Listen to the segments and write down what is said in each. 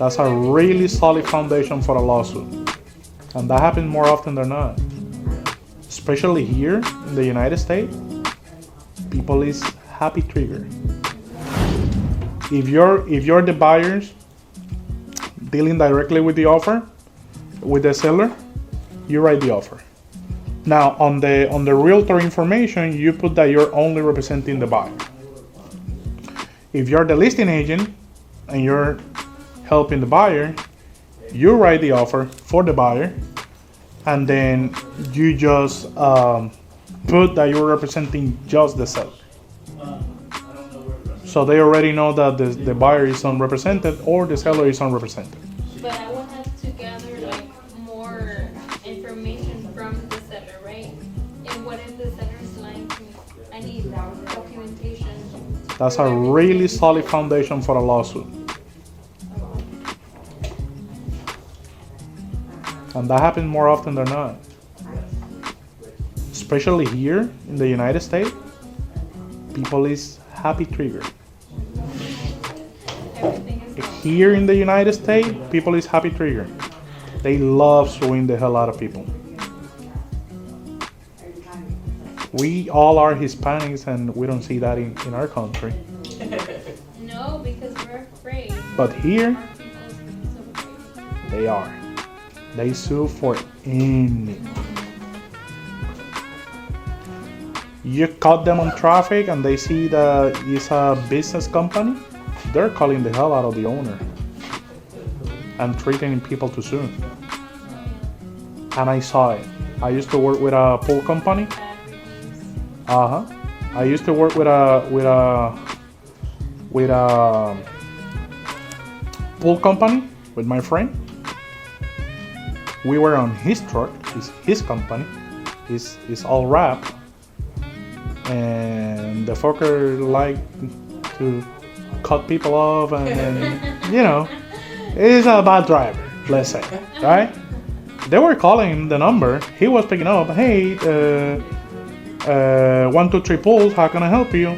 That's a really solid foundation for a lawsuit. And that happens more often than not. Especially here in the United States, people is happy trigger. If you're the buyers dealing directly with the offer, with the seller, you write the offer. Now on the realtor information, you put that you're only representing the buyer. If you're the listing agent and you're helping the buyer, you write the offer for the buyer, and then you just put that you're representing just the seller. So they already know that the buyer is unrepresented or the seller is unrepresented. But I will have to gather like more information from the seller, right? And what if the seller is lying to me? I need documentation. That's a really solid foundation for a lawsuit. And that happens more often than not. Especially here in the United States, people is happy trigger. Here in the United States, people is happy trigger. They love suing the hell out of people. We all are Hispanics and we don't see that in our country. No, because we're afraid. But here, Our people is so afraid. they are. They sue for anything. You cut them on traffic and they see that it's a business company, they're calling the hell out of the owner and threatening people to sue. And I saw it. I used to work with a pool company. I used to work with a pool company with my friend. We were on his truck. It's his company. It's all wrapped. And the fucker liked to cut people off and you know, he's a bad driver, let's say, right? They were calling the number. He was picking up. Hey, 123 Pools, how can I help you?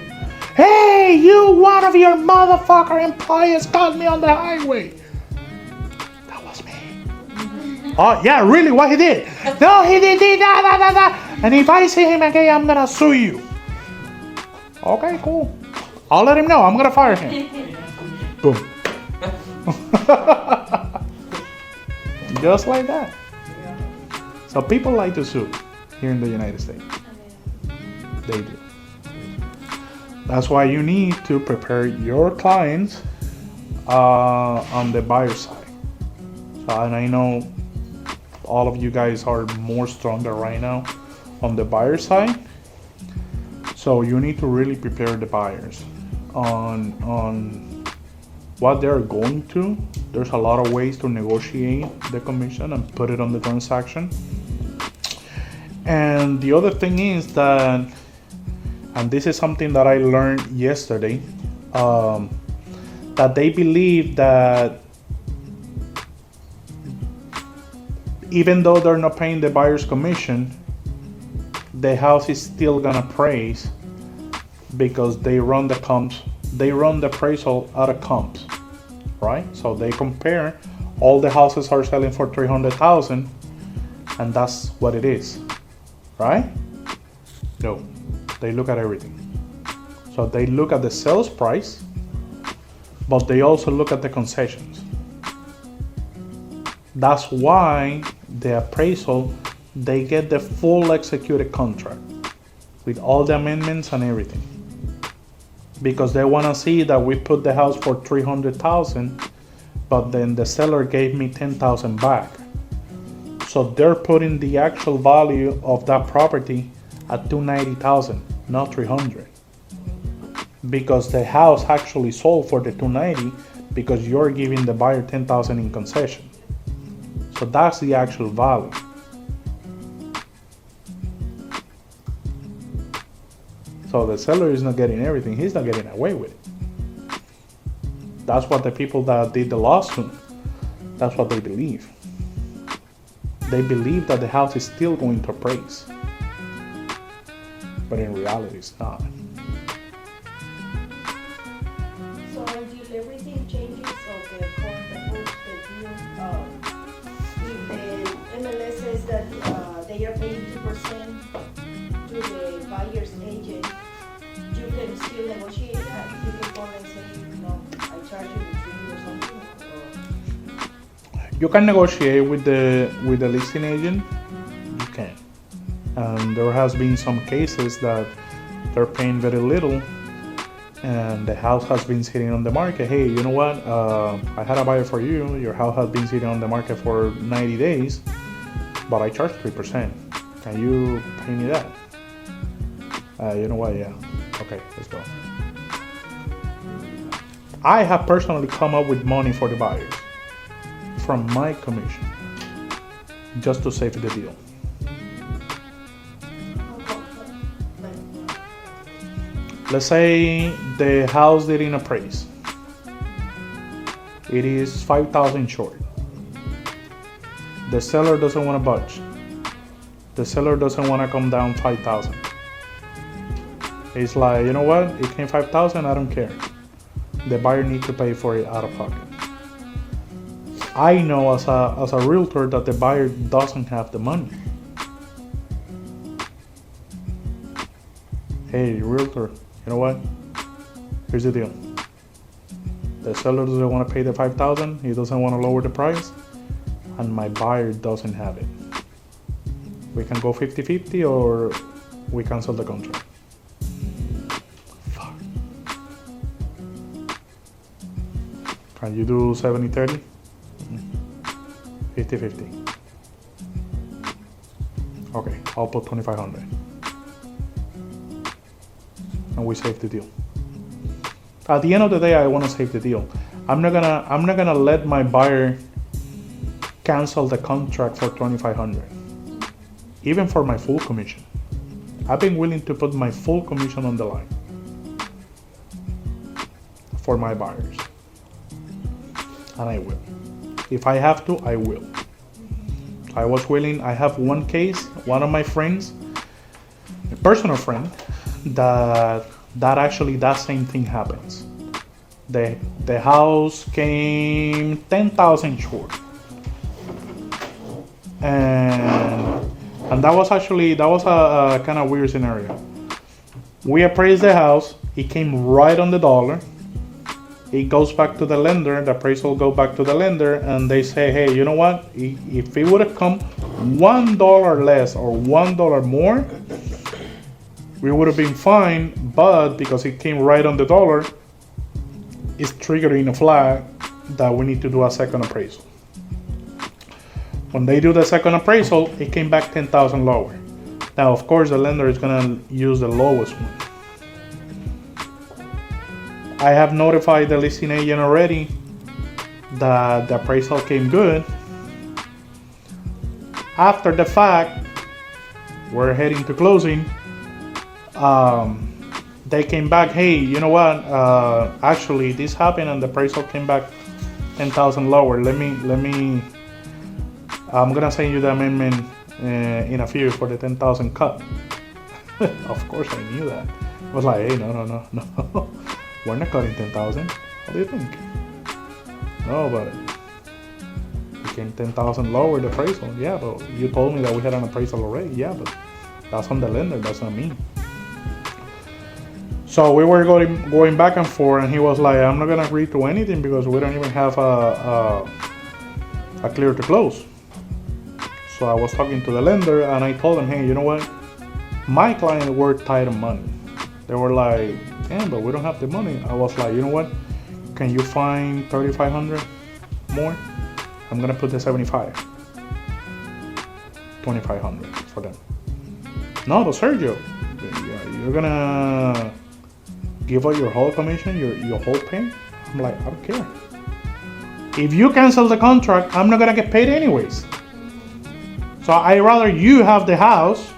Hey, you, one of your motherfucker employees caught me on the highway. That was me. Oh, yeah, really? What he did? No, he did that. And if I see him again, I'm gonna sue you. Okay, cool. I'll let him know. I'm gonna fire him. Boom. Just like that. So people like to sue here in the United States. They do. That's why you need to prepare your clients on the buyer side. So, and I know all of you guys are more stronger right now on the buyer side. So you need to really prepare the buyers on what they're going to. There's a lot of ways to negotiate the commission and put it on the transaction. And the other thing is that, and this is something that I learned yesterday, that they believe that even though they're not paying the buyer's commission, the house is still gonna appraise because they run the comps, they run the appraisal out of comps, right? So they compare all the houses are selling for 300,000, and that's what it is, right? No, they look at everything. So they look at the sales price, but they also look at the concessions. That's why the appraisal, they get the full executed contract with all the amendments and everything, because they want to see that we put the house for 300,000, but then the seller gave me 10,000 back. So they're putting the actual value of that property at 290,000, not 300, because the house actually sold for the 290 because you're giving the buyer 10,000 in concession. So that's the actual value. So the seller is not getting everything. He's not getting away with it. That's what the people that did the lawsuit, that's what they believe. They believe that the house is still going to appraise. But in reality, it's not. So until everything changes or the court approves they are paying 2% to the buyer's agent, you can still negotiate that. You can call and say, no, I charge you the fee or something. You can negotiate with the listing agent. You can. And there has been some cases that they're paying very little, and the house has been sitting on the market. Hey, you know what? I had a buyer for you. Your house has been sitting on the market for 90 days, but I charge 3%. Can you pay me that? You know what? Yeah. Okay, let's go. I have personally come up with money for the buyers from my commission just to save the deal. Let's say the house didn't appraise. It is 5,000 short. The seller doesn't want to budge. The seller doesn't want to come down 5,000. It's like, you know what? It came 5,000. I don't care. The buyer needs to pay for it out of pocket. I know as a realtor that the buyer doesn't have the money. Hey, realtor, you know what? Here's the deal. The seller doesn't want to pay the 5,000. He doesn't want to lower the price, and my buyer doesn't have it. We can go 50-50 or we cancel the contract. Fuck. Can you do 70-30? 50-50. Okay, I'll put 2,500. And we save the deal. At the end of the day, I want to save the deal. I'm not gonna let my buyer cancel the contract for 2,500. Even for my full commission. I've been willing to put my full commission on the line for my buyers. And I will. If I have to, I will. I was willing. I have one case, one of my friends, a personal friend, that actually that same thing happens. The house came 10,000 short, and that was a kind of weird scenario. We appraised the house. It came right on the dollar. It goes back to the lender. The appraisal goes back to the lender, and they say, hey, you know what? If it would have come $1 less or $1 more, we would have been fine. But because it came right on the dollar, it's triggering a flag that we need to do a second appraisal. When they do the second appraisal, it came back 10,000 lower. Now, of course, the lender is gonna use the lowest one. I have notified the listing agent already that the appraisal came good. After the fact, we're heading to closing. They came back, hey, you know what? Actually, this happened and the appraisal came back 10,000 lower. Let me. I'm gonna send you the amendment in a few for the 10,000 cut. Of course, I knew that. I was like, hey, no. We're not cutting 10,000. What do you think? No, but it came 10,000 lower the appraisal. Yeah, but you told me that we had an appraisal already. Yeah, but that's on the lender. That's not me. So we were going back and forth, and he was like, I'm not gonna agree to anything because we don't even have a clear to close. So I was talking to the lender, and I told him, hey, you know what? My client were tight on money. They were like, damn, but we don't have the money. I was like, you know what? Can you find 3,500 more? I'm gonna put the 75. 2,500 for them. No, but Sergio, you're gonna give up your whole commission, your whole pay? I'm like, I don't care. If you cancel the contract, I'm not gonna get paid anyways. So I rather you have the house,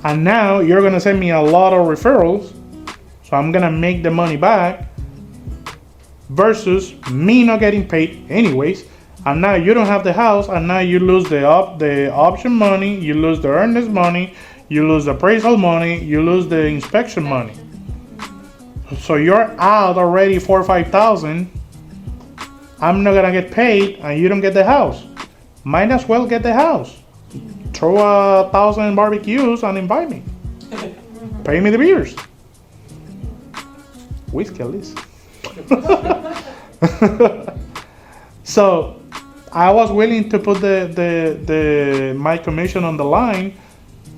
and now you're gonna send me a lot of referrals, so I'm gonna make the money back, versus me not getting paid anyways, and now you don't have the house, and now you lose the option money, you lose the earnest money, you lose the appraisal money, you lose the inspection money. So you're out already 4,000 or 5,000. I'm not gonna get paid, and you don't get the house. Might as well get the house. throw 1,000 barbecues and invite me. Pay me the beers. Whiskey at least. So I was willing to put my commission on the line.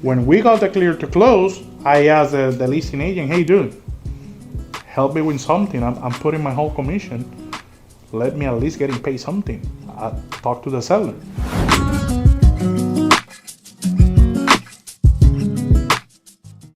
When we got the clear to close, I asked the leasing agent, hey dude, help me with something. I'm putting my whole commission. Let me at least getting paid something. I talked to the seller.